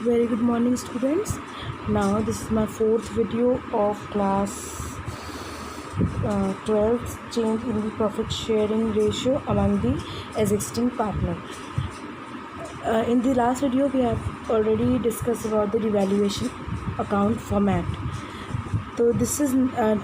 Very good morning, students. Now this is my fourth video of class 12, change in the profit sharing ratio among the existing partner. In the last video we have already discussed about the revaluation account format. तो this is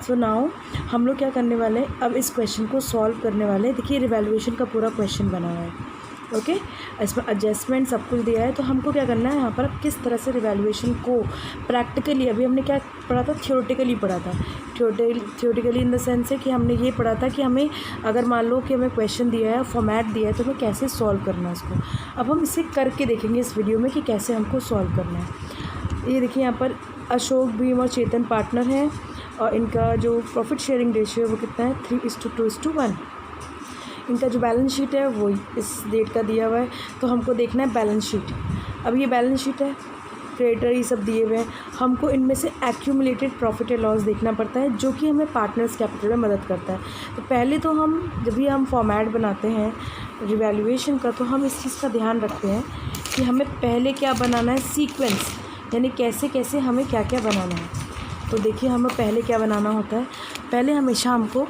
so now हम लोग क्या करने वाले हैं, अब इस question को सॉल्व करने वाले हैं. देखिए रिवैल्यूएशन का पूरा क्वेश्चन बना हुआ है. ओके इसमें एडजस्टमेंट सब कुछ दिया है. तो हमको क्या करना है यहाँ पर, किस तरह से रिवैल्यूएशन को प्रैक्टिकली, अभी हमने क्या पढ़ा था, थियोरेटिकली पढ़ा था. थियोरेटिकली इन द सेंस है कि हमने ये पढ़ा था कि हमें अगर मान लो कि हमें क्वेश्चन दिया है, फॉर्मेट दिया है, तो हमें कैसे सॉल्व करना है इसको. अब हम इसे करके देखेंगे इस वीडियो में कि कैसे हमको सॉल्व करना है. ये देखिए यहाँ पर अशोक, भीम और चेतन पार्टनर हैं और इनका जो प्रॉफिट शेयरिंग रेशियो है वो कितना है, 3:2:1. इनका जो बैलेंस शीट है वो इस डेट का दिया हुआ है. तो हमको देखना है बैलेंस शीट. अब ये बैलेंस शीट है, क्रेडिटर ये सब दिए हुए हैं. हमको इनमें से एक्यूमुलेटेड प्रॉफिट या लॉस देखना पड़ता है, जो कि हमें पार्टनर्स कैपिटल में मदद करता है. तो पहले तो हम जब भी हम फॉर्मेट बनाते हैं रिवैल्यूएशन का, तो हम इस चीज़ का ध्यान रखते हैं कि हमें पहले क्या बनाना है, सीक्वेंस, यानी कैसे कैसे हमें क्या क्या बनाना है. तो देखिए हमें पहले क्या बनाना होता है. पहले हमेशा हमको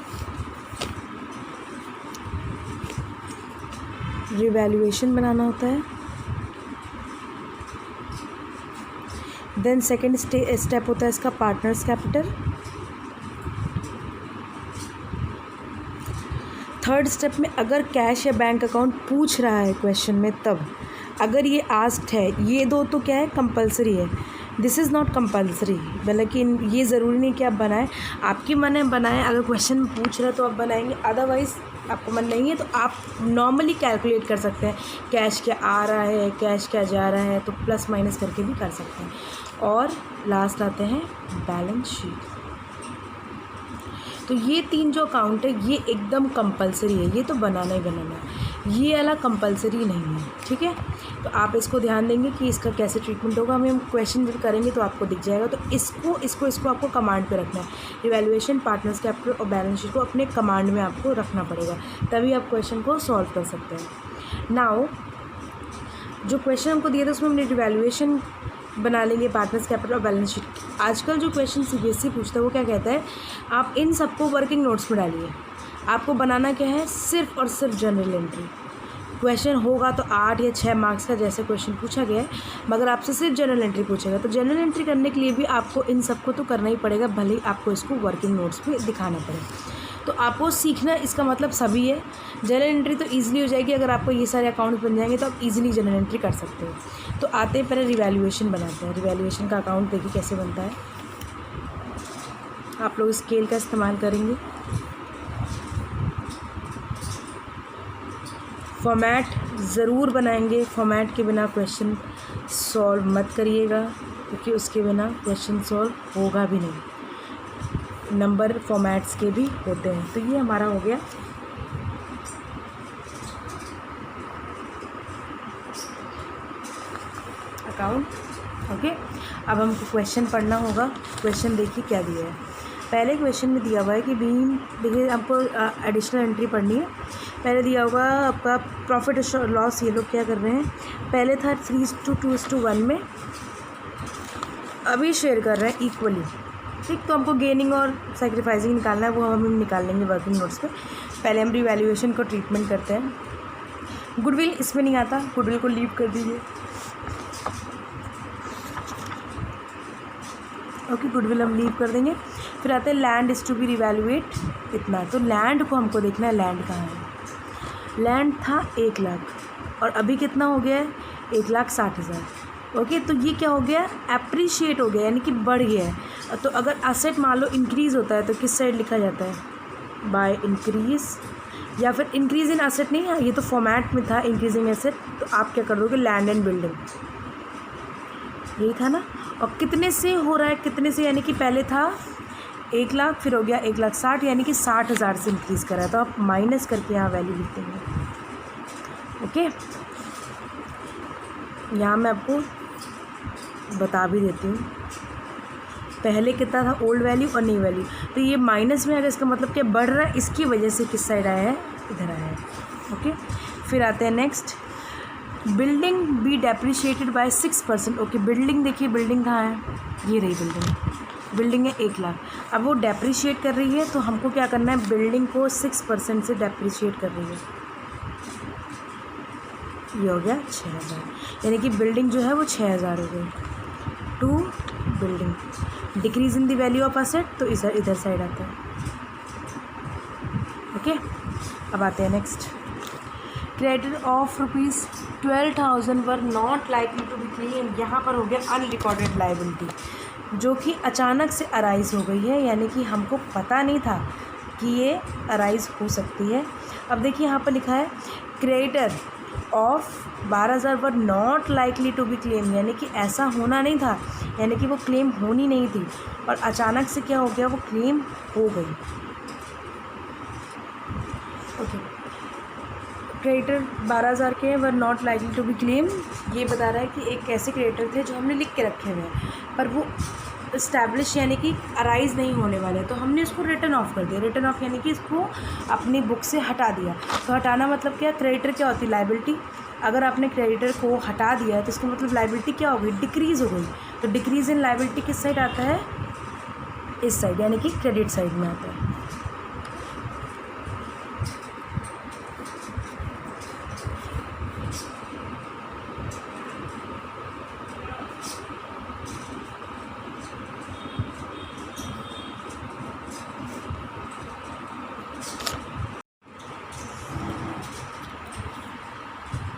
रिवैल्यूएशन बनाना होता है. देन सेकेंड स्टेप होता है इसका पार्टनर्स कैपिटल. थर्ड स्टेप में अगर कैश या बैंक अकाउंट पूछ रहा है क्वेश्चन में, तब अगर ये आस्क्ड है, ये दो तो क्या है, कंपलसरी है. दिस इज़ नॉट कंपलसरी, मतलब कि ये ज़रूरी नहीं कि आप बनाएं, आपकी मन है बनाएं. अगर क्वेश्चन पूछ रहा है तो आप बनाएंगे, अदरवाइज़ आपको मन नहीं है तो आप नॉर्मली कैलकुलेट कर सकते हैं. कैश क्या आ रहा है, कैश क्या जा रहा है, तो प्लस माइनस करके भी कर सकते हैं. और लास्ट आते हैं बैलेंस शीट. तो ये तीन जो अकाउंट है ये एकदम कंपलसरी है, ये तो बनाना ही बनाना है. ये वाला कंपलसरी नहीं है, ठीक है. तो आप इसको ध्यान देंगे कि इसका कैसे ट्रीटमेंट होगा. हम क्वेश्चन जब करेंगे तो आपको दिख जाएगा. तो इसको आपको कमांड पे रखना है. इवैल्यूएशन, पार्टनर्स कैपिटल और बैलेंस शीट को अपने कमांड में आपको रखना पड़ेगा, तभी आप क्वेश्चन को सॉल्व कर सकते हैं. नाउ जो क्वेश्चन हमको दिया था उसमें हमने इवैल्यूएशन बना लेंगे, पार्टनर्स कैपिटल और बैलेंस शीट. आजकल जो क्वेश्चन सीबीएसई पूछता है वो क्या कहता है, आप इन सबको वर्किंग नोट्स में डालिए. आपको बनाना क्या है, सिर्फ और सिर्फ जनरल एंट्री. क्वेश्चन होगा तो 8 या 6 मार्क्स का जैसे क्वेश्चन पूछा गया है, मगर आपसे सिर्फ जनरल एंट्री पूछेगा. तो जनरल एंट्री करने के लिए भी आपको इन सबको तो करना ही पड़ेगा, भले ही आपको इसको वर्किंग नोट्स पे दिखाना पड़े. तो आपको सीखना, इसका मतलब सभी है. जनरल एंट्री तो ईजिली हो जाएगी, अगर आपको ये सारे अकाउंट बन जाएंगे तो आप ईजिली जनरल एंट्री कर सकते हो. तो आते हैं पहले रिवैल्यूएशन बनाते हैं. रिवैल्यूएशन का अकाउंट देखिए कैसे बनता है. आप लोग स्केल का इस्तेमाल करेंगे. फॉर्मेट ज़रूर बनाएंगे, फॉर्मेट के बिना क्वेश्चन सॉल्व मत करिएगा, क्योंकि उसके बिना क्वेश्चन सॉल्व होगा भी नहीं. नंबर फॉर्मेट्स के भी होते हैं. तो ये हमारा हो गया अकाउंट. ओके अब हमको क्वेश्चन पढ़ना होगा. क्वेश्चन देखिए क्या दिया है. पहले क्वेश्चन में दिया हुआ है कि भीम, देखिए आपको एडिशनल एंट्री पढ़नी है. पहले दिया होगा आपका प्रॉफिट लॉस. ये लोग क्या कर रहे हैं, पहले था 3:2:1 में, अभी शेयर कर रहे हैं इक्वली, ठीक. तो हमको गेनिंग और सेक्रीफाइसिंग निकालना है, वो हम निकाल लेंगे वर्किंग नोट्स पे. पहले हम रिवैल्यूएशन को ट्रीटमेंट करते हैं. गुडविल इसमें नहीं आता, गुडविल को लीव कर दीजिए. ओके गुडविल हम लीव कर देंगे. फिर आते हैं लैंड इज़ टू बी रिवैल्यूएट इतना. तो लैंड को हमको देखना है, लैंड कहाँ है. लैंड था 1 लाख और अभी कितना हो गया है, 1,60,000. ओके तो ये क्या हो गया, एप्रिशिएट हो गया, यानी कि बढ़ गया है. तो अगर असेट मान लो इंक्रीज़ होता है तो किस साइड लिखा जाता है, बाय इंक्रीज़, या फिर इंक्रीज़ इन असेट नहीं है, ये तो फॉर्मेट में था इंक्रीजिंग एसेट. तो आप क्या कर दोगे, लैंड एंड बिल्डिंग, यही था ना. और कितने से हो रहा है, कितने से, यानी कि पहले था 1 लाख, फिर हो गया 1,60,000, यानी कि 60,000 से इंक्रीज़ करा है. तो आप माइनस करके यहाँ वैल्यू लिख देंगे. ओके यहाँ मैं आपको बता भी देती हूँ पहले कितना था ओल्ड वैल्यू और न्यू वैल्यू. तो ये माइनस में अगर इसका मतलब क्या बढ़ रहा है, इसकी वजह से किस साइड आया है, इधर आया है. ओके फिर आते हैं next building be depreciated by 6%। Okay, building देखिए, बिल्डिंग कहाँ है, ये रही बिल्डिंग, बिल्डिंग है 1,00,000। अब वो डेप्रिशिएट कर रही है तो हमको क्या करना है, बिल्डिंग को 6% से डेप्रिशिएट कर रही है, ये हो गया 6,000, यानी कि बिल्डिंग जो है वो 6,000 हो गई। To building decrease in the value of asset, तो इधर साइड आता है। ओके, अब आते हैं next. Credit of ₹12,000 were not likely to be claim. यहाँ पर हो गया अनरिकॉर्डेड लाइबिलिटी, जो कि अचानक से अराइज हो गई है, यानी कि हमको पता नहीं था कि ये अराइज हो सकती है। अब देखिए यहाँ पर लिखा है creditor of 12,000 were not likely to be claim, यानी कि ऐसा होना नहीं था, यानी कि वो क्लेम होनी नहीं थी, और अचानक से क्या हो गया, वो क्लेम हो गई। ओके, क्रेडिटर 12,000 के were not likely to be claim, ये बता रहा है कि एक ऐसे क्रेडिटर थे जो हमने लिख के रखे हुए हैं, पर वो इस्टेब्लिश यानी कि अराइज नहीं होने वाले, तो हमने इसको रिटर्न ऑफ कर दिया। रिटर्न ऑफ यानी कि इसको अपनी बुक से हटा दिया। तो हटाना मतलब क्या, क्रेडिटर क्या होती है, लाइबिलिटी। अगर आपने क्रेडिटर को हटा दिया है तो इसका मतलब लाइबिलिटी क्या हो गई, डिक्रीज़ हो गई। तो डिक्रीज़ इन लाइबिलिटी किस साइड आता है, इस साइड, यानी कि क्रेडिट साइड में आता है।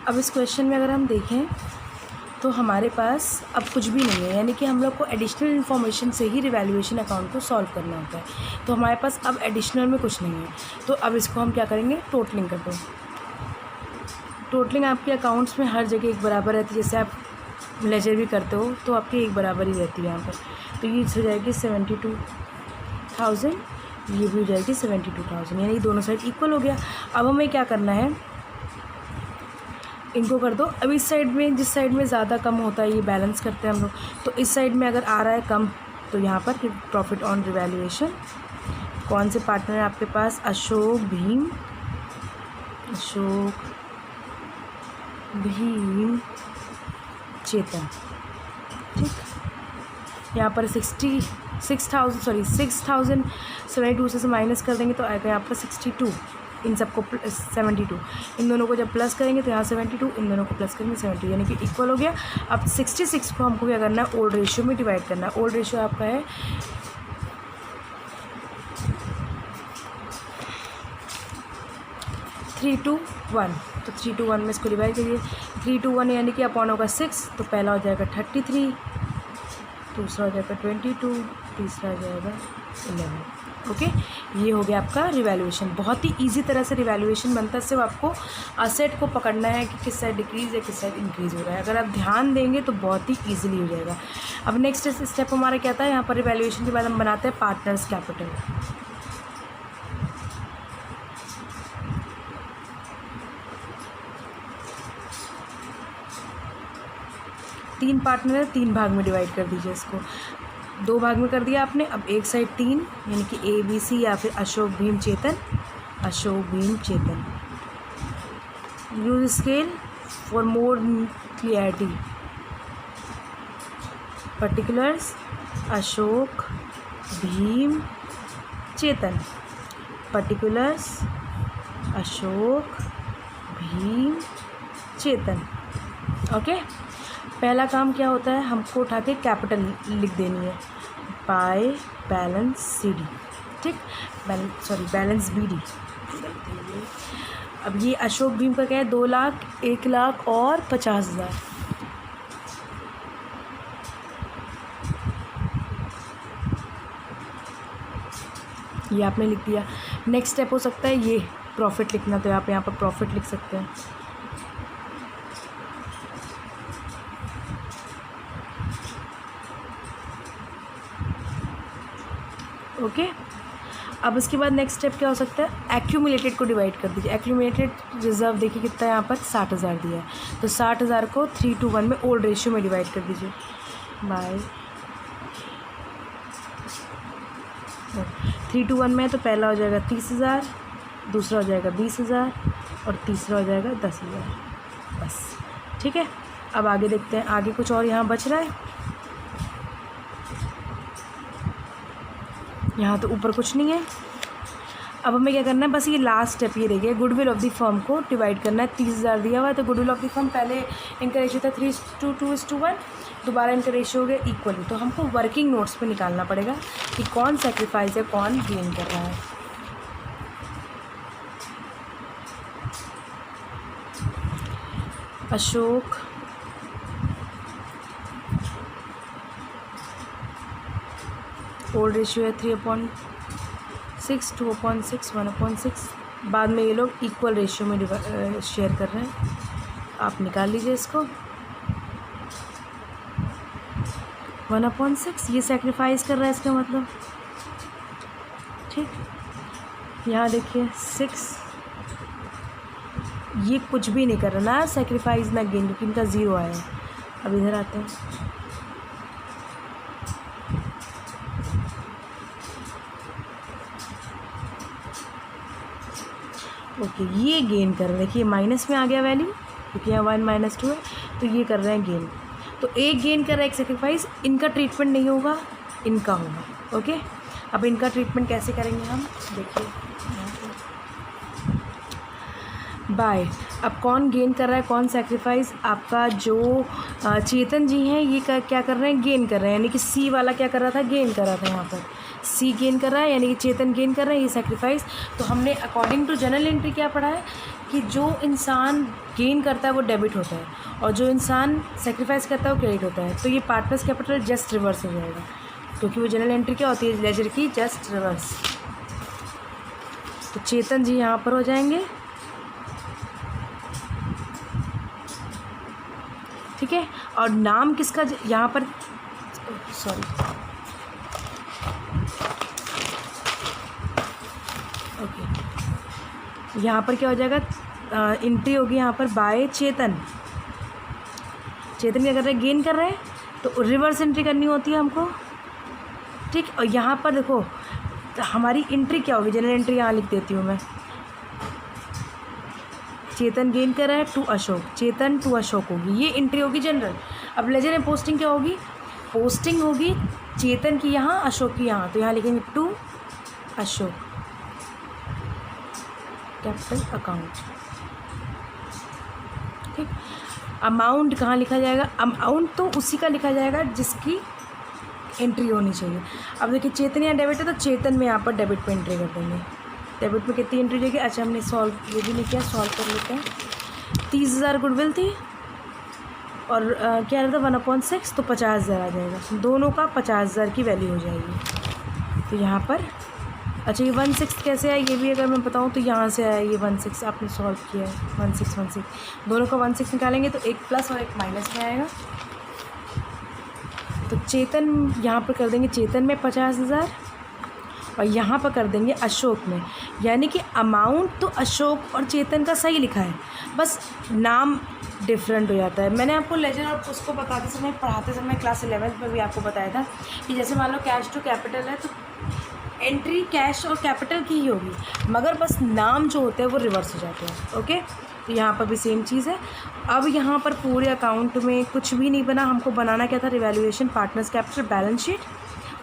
अब इस क्वेश्चन में अगर हम देखें तो हमारे पास अब कुछ भी नहीं है, यानी कि हम लोग को एडिशनल इन्फॉर्मेशन से ही रिवैल्यूएशन अकाउंट को सॉल्व करना होता है। तो हमारे पास अब एडिशनल में कुछ नहीं है, तो अब इसको हम क्या करेंगे, टोटलिंग कर दो। टोटलिंग आपके अकाउंट्स में हर जगह एक बराबर रहती है, जैसे आप लेजर भी करते हो तो आपकी एक बराबर ही रहती है यहाँ पर। तो ये हो जाएगी 72,000, ये भी हो जाएगी 72,000, यानी दोनों साइड इक्वल हो गया। अब हमें क्या करना है, इनको कर दो। अब इस साइड में, जिस साइड में ज़्यादा कम होता है, ये बैलेंस करते हैं हम लोग, तो इस साइड में अगर आ रहा है कम तो यहाँ पर प्रॉफिट ऑन रिवैल्यूएशन। कौन से पार्टनर है आपके पास, अशोक भीम, अशोक भीम चेतन, ठीक। यहाँ पर 6,072 से माइनस कर देंगे तो आएगा यहाँ पर 62, इन सबको 72, इन दोनों को जब प्लस करेंगे तो यहाँ 72, इन दोनों को प्लस करेंगे 70, यानी कि इक्वल हो गया। अब 66 को हमको क्या करना है, ओल्ड रेशियो में डिवाइड करना है। ओल्ड रेशियो आपका है 3:1, तो 3:1 में इसको डिवाइड करिए। 3:1 यानी कि अपॉन होगा 6, तो पहला हो जाएगा 33, दूसरा हो जाएगा 22, तीसरा हो जाएगा 11। ओके, ये हो गया आपका रिवैल्यूएशन। बहुत ही इजी तरह से रिवैल्यूएशन बनता है, सिर्फ आपको असेट को पकड़ना है कि किस साइड डिक्रीज़ है, किस साइड इंक्रीज़ हो रहा है। अगर आप ध्यान देंगे तो बहुत ही ईजिली हो जाएगा। अब नेक्स्ट स्टेप हमारा क्या था, यहाँ पर रिवैल्यूएशन के बाद हम बनाते हैं पार्टनर्स कैपिटल। तीन पार्टनर है, 3 भाग में डिवाइड कर दीजिए इसको। 2 भाग में कर दिया आपने। अब एक साइड 3, यानी कि ABC या फिर Ashok Bheem Chetan, Ashok Bheem Chetan. Use scale for more clarity. Particulars Ashok Bheem Chetan, particulars Ashok Bheem Chetan. Okay, पहला काम क्या होता है, हमको उठा के कैपिटल लिख देनी है, बाय बैलेंस CD, ठीक, बैलेंस BD। अब ये अशोक भीम का क्या है, 2 लाख, 1 लाख और 50,000। ये आपने लिख दिया। नेक्स्ट स्टेप हो सकता है ये प्रॉफिट लिखना, तो आप यहाँ पर प्रॉफिट लिख सकते हैं। ओके, अब इसके बाद नेक्स्ट स्टेप क्या हो सकता है, एक्यूमुलेटेड को डिवाइड कर दीजिए। एक्यूमुलेटेड रिजर्व देखिए कितना है यहाँ पर, 60,000 दिया है, तो 60,000 को 3:1 में ओल्ड रेशियो में डिवाइड कर दीजिए बाय 3:1 में। तो पहला हो जाएगा 30,000, दूसरा हो जाएगा 20,000 और तीसरा हो जाएगा 10,000। बस ठीक है, अब आगे देखते हैं, आगे कुछ और यहाँ बच रहा है। यहाँ तो ऊपर कुछ नहीं है। अब हमें क्या करना है, बस ये लास्ट स्टेप ये रह गया, गुडविल ऑफ द फर्म को डिवाइड करना है। 30,000 दिया हुआ है तो गुडविल ऑफ द फर्म, पहले इनका रेशियो था 3:2:1, दोबारा इनका रेशियो हो गया इक्वली। तो हमको वर्किंग नोट्स पे निकालना पड़ेगा कि कौन सेक्रीफाइस है, कौन गेन कर रहा है। अशोक, ओल्ड रेशियो है 3/6, 2/6, 1/6। बाद में ये लोग इक्वल रेशियो में शेयर कर रहे हैं। आप निकाल लीजिए इसको। 1/6 ये सेक्रीफाइस कर रहा है, इसका मतलब। ठीक, यहाँ देखिए 6, ये कुछ भी नहीं कर रहा ना सेक्रीफाइस ना गेन, क्योंकि इनका 0 आया है। अब इधर आते हैं, ओके ये गेन कर रहे हैं। देखिए माइनस में आ गया वैल्यू, क्योंकि यहाँ 1 - 2 है, तो ये कर रहे हैं गेन। तो एक गेन कर रहा है, एक सेक्रीफाइस। इनका ट्रीटमेंट नहीं होगा, इनका होगा। ओके, अब इनका ट्रीटमेंट कैसे करेंगे हम, देखिए बाय। अब कौन गेन कर रहा है, कौन सेक्रीफाइस? आपका जो चेतन जी हैं, ये क्या कर रहे हैं, गेन कर रहे हैं। यानी कि सी वाला क्या कर रहा था, गेन कर रहा था। यहाँ पर सी गेन कर रहा है, यानी कि चेतन गेन कर रहा है, ये सेक्रीफाइस। तो हमने अकॉर्डिंग टू जनरल एंट्री क्या पढ़ा है कि जो इंसान गेन करता है वो डेबिट होता है, और जो इंसान सेक्रीफाइस करता है वो क्रेडिट होता है। तो ये पार्टनर्स कैपिटल जस्ट रिवर्स हो जाएगा, क्योंकि वो जनरल एंट्री क्या होती है, लेजर की जस्ट रिवर्स। तो चेतन जी यहाँ पर हो जाएंगे, ठीक है। और नाम किसका यहाँ पर, सॉरी, ओके, यहाँ पर क्या हो जाएगा, एंट्री होगी यहाँ पर बाय चेतन। चेतन क्या कर रहे हैं, गेन कर रहे हैं, तो रिवर्स एंट्री करनी होती है हमको, ठीक। और यहाँ पर देखो हमारी एंट्री क्या होगी, जनरल एंट्री यहाँ लिख देती हूँ मैं। चेतन गेन कर रहा है टू अशोक, चेतन टू अशोक होगी, ये एंट्री होगी जनरल। अब लेजर में पोस्टिंग क्या होगी, पोस्टिंग होगी चेतन की यहाँ, अशोक की यहाँ। तो यहाँ लिखेंगे टू अशोक, कैपिटल अकाउंट, ठीक। अमाउंट कहाँ लिखा जाएगा, अमाउंट तो उसी का लिखा जाएगा जिसकी एंट्री होनी चाहिए। अब देखिए चेतन यहाँ डेबिट है, तो चेतन में यहाँ पर डेबिट पे एंट्री कर देंगे। डेबिट में कितनी एंट्री जाएगी, अच्छा हमने सॉल्व ये भी नहीं किया, सॉल्व कर लेते हैं। 30,000 गुडविल थी, और क्या रहता 1/6, तो 50,000 आ जाएगा। दोनों का 50,000 की वैल्यू हो जाएगी। तो यहाँ पर अच्छा ये 1/6 कैसे आया, ये भी अगर मैं बताऊँ तो यहाँ से आया ये 1/6, आपने सॉल्व किया है 1/6 दोनों का 1/6 निकालेंगे तो एक प्लस और एक माइनस में आएगा। तो चेतन यहाँ पर कर देंगे, चेतन में 50,000, और यहाँ पर कर देंगे अशोक में। यानी कि अमाउंट तो अशोक और चेतन का सही लिखा है, बस नाम डिफरेंट हो जाता है। मैंने आपको लेजर और उसको बताते समय, पढ़ाते समय क्लास 11th में भी आपको बताया था कि जैसे मान लो कैश टू कैपिटल है, तो एंट्री कैश और कैपिटल की ही होगी, मगर बस नाम जो होते हैं वो रिवर्स हो जाते हैं। ओके, तो यहाँ पर भी सेम चीज़ है। अब यहाँ पर पूरे अकाउंट में कुछ भी नहीं बना, हमको बनाना क्या था, revaluation, partners capital, balance sheet.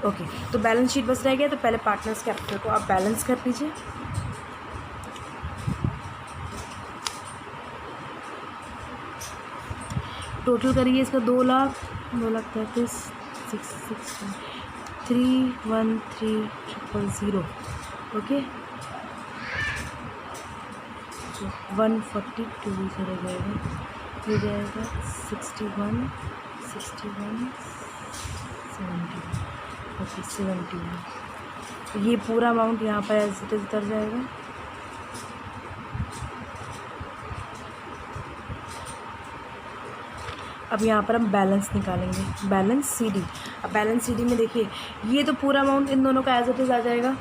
Okay, तो बैलेंस शीट बस रह गया, तो पहले पार्टनर्स कैपिटल को आप बैलेंस कर लीजिए। टोटल करिए इसका 2,32,663,130,000। ओके, 142 इधर हो जाएगा, ये जाएगा 61, 70। ओके 70, तो ये पूरा अमाउंट यहाँ पर एज इट इज उतर जाएगा। अब यहाँ पर हम बैलेंस निकालेंगे, बैलेंस सीडी। अब बैलेंस सीडी में देखिए ये तो पूरा अमाउंट इन दोनों का एज इट इज आ जाएगा।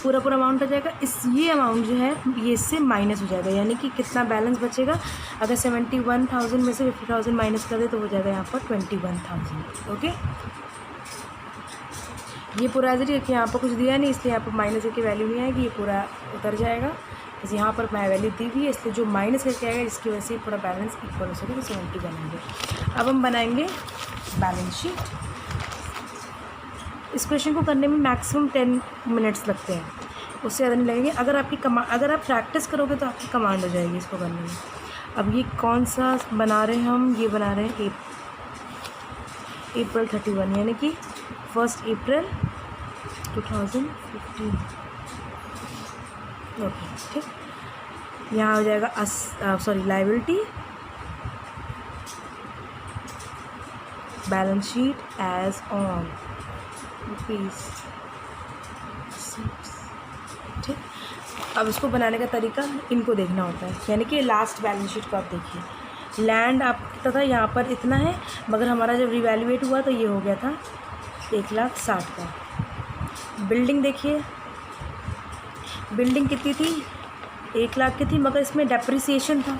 पूरा अमाउंट आ जाएगा। ये अमाउंट जो है ये इससे माइनस हो जाएगा, यानी कि कितना बैलेंस बचेगा। अगर 71,000 में से 50,000 माइनस कर दे तो हो जाएगा यहाँ पर 21,000। ओके, ये पूरा एज इट इज, यहाँ पर कुछ दिया नहीं इसलिए यहाँ पर माइनस की वैल्यू नहीं आएगी, ये पूरा उतर जाएगा। बस यहाँ पर मैं वैल्यू दी हुई है इसलिए जो माइनस करके आएगा जिसकी वजह से पूरा बैलेंस इक्वल हो सके तो 70 बनाएंगे। अब हम बनाएंगे बैलेंस शीट। इस क्वेश्चन को करने में मैक्सिमम 10 मिनट्स लगते हैं, उससे ज़्यादा नहीं लगेंगे। अगर आप प्रैक्टिस करोगे तो आपकी कमांड हो जाएगी इसको करने में। अब ये कौन सा बना रहे हैं हम, ये बना रहे हैं April 31 यानी कि 1 अप्रैल 2015। ओके ठीक, यहाँ हो जाएगा liability balance sheet as on rupees. ठीक, अब इसको बनाने का तरीका इनको देखना होता है, यानी कि लास्ट बैलेंस शीट को आप देखिए। लैंड आपका था यहाँ पर इतना है, मगर हमारा जब रिवैल्यूएट हुआ तो ये हो गया था 1,60,000 का। बिल्डिंग देखिए, बिल्डिंग कितनी थी, 1,00,000 की थी, मगर इसमें डेप्रिसिएशन था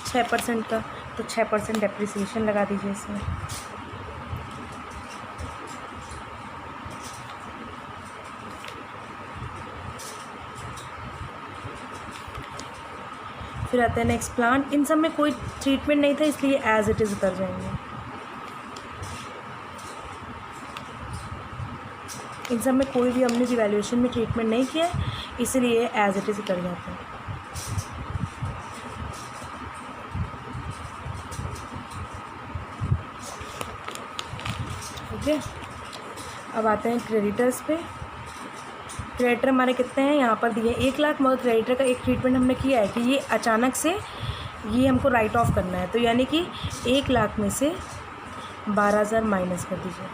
6% का, तो 6% डेप्रिसिएशन लगा दीजिए इसमें। फिर आता है नेक्स्ट प्लांट। इन सब में कोई ट्रीटमेंट नहीं था इसलिए एज इट इज़ उतर जाएंगे। इन सब में कोई भी हमने रिवैल्यूएशन में ट्रीटमेंट नहीं किया है इसलिए एज इट इज़ उतर जाते हैं। ओके, अब आते हैं क्रेडिटर्स पे। क्रेडिटर हमारे कितने हैं, यहाँ पर दिए 1,00,000, मगर क्रेडिटर का एक ट्रीटमेंट हमने किया है कि ये अचानक से ये हमको राइट ऑफ करना है, तो यानी कि 1,00,000 में से 12,000 माइनस कर दीजिए।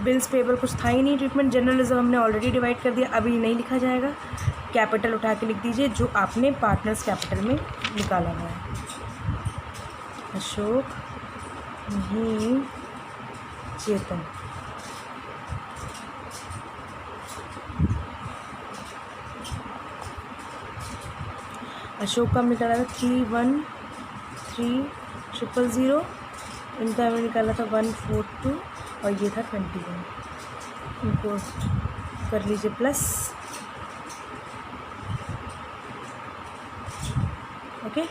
बिल्स पेबल कुछ था ही नहीं, ट्रीटमेंट जनरल रिजर्व हमने ऑलरेडी डिवाइड कर दिया, अभी नहीं लिखा जाएगा। कैपिटल उठा के लिख दीजिए जो आपने पार्टनर्स कैपिटल में निकाला हुआ है। अशोक, महीम, चेतन। अशोक का हमने निकाला था 313,000, इनका हमने निकाला था 142 और ये था 21। इनको कर लीजिए प्लस। ओके,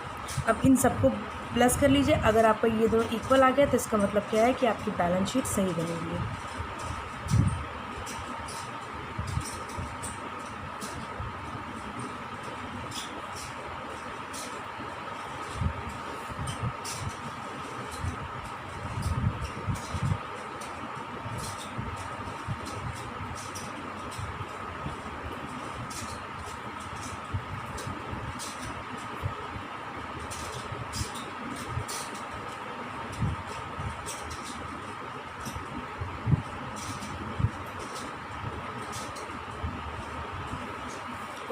अब इन सबको प्लस कर लीजिए। अगर आपका ये दोनों इक्वल आ गया तो इसका मतलब क्या है कि आपकी बैलेंस शीट सही बनेगी।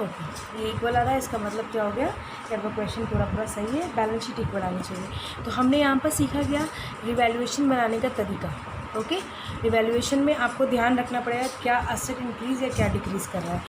ओके, ये इक्वल आ रहा है, इसका मतलब क्या हो गया कि आपका क्वेश्चन पूरा सही है, बैलेंस शीट इक्वल आनी चाहिए। तो हमने यहाँ पर सीखा गया रिवैल्यूएशन बनाने का तरीका। ओके, रिवैल्यूएशन में आपको ध्यान रखना पड़ेगा क्या असेट इंक्रीज़ या क्या डिक्रीज़ कर रहा है।